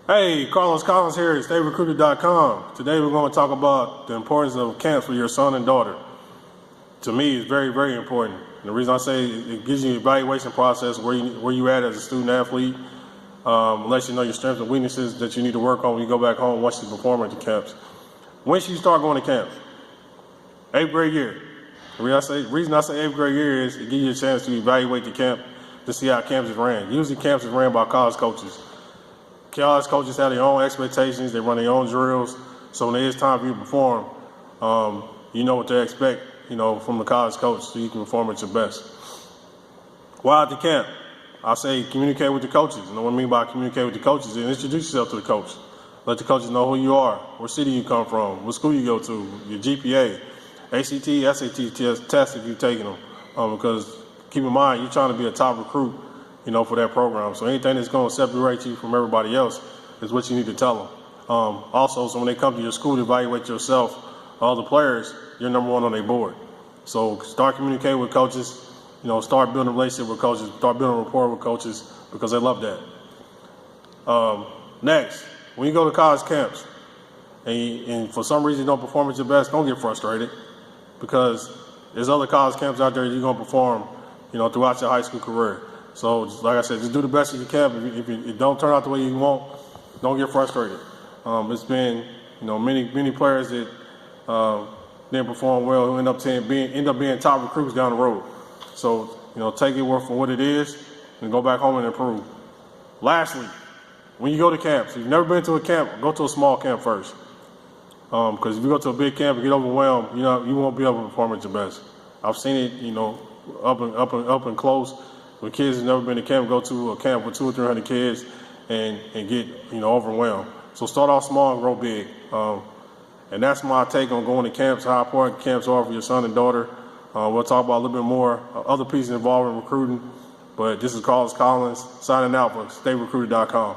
Hey, Carlos Collins here at StayRecruited.com. Today we're going to talk about the importance of camps for your son and daughter. To me, it's very, very important. And the reason I say it gives you an evaluation process where you at as a student athlete, lets you know your strengths and weaknesses that you need to work on when you go back home once you perform at the camps. When should you start going to camps? 8th grade year. The reason I say 8th grade year is it gives you a chance to evaluate the camp to see how camps is ran. Usually camps is ran by college coaches. College coaches have their own expectations. They run their own drills. So when it is time for you to perform, you know what to expect, from the college coach so you can perform at your best. While at the camp, I say communicate with the coaches. You know what I mean by communicate with the coaches is introduce yourself to the coach. Let the coaches know who you are, what city you come from, what school you go to, your GPA, ACT, SAT tests if you're taking them. Because keep in mind, you're trying to be a top recruit, for that program. So anything that's going to separate you from everybody else is what you need to tell them. Also, so when they come to your school to evaluate yourself, all the players, you're number one on their board. So start communicating with coaches, start building a relationship with coaches, start building a rapport with coaches because they love that. Next, when you go to college camps and for some reason you don't perform at your best, don't get frustrated because there's other college camps out there you're going to perform, throughout your high school career. So, like I said, just do the best you can. If it don't turn out the way you want, don't get frustrated. It's been, many players that didn't perform well who end up being top recruits down the road. So, take it for what it is and go back home and improve. Lastly, when you go to camps, if you've never been to a camp, go to a small camp first. Because if you go to a big camp and get overwhelmed, you won't be able to perform at your best. I've seen it, up and close. When kids have never been to camp, go to a camp with 200 or 300 kids and get overwhelmed. So start off small and grow big. And that's my take on going to camps, how important camps are for your son and daughter. We'll talk about a little bit more other pieces involved in recruiting. But this is Carlos Collins signing out for StayRecruited.com.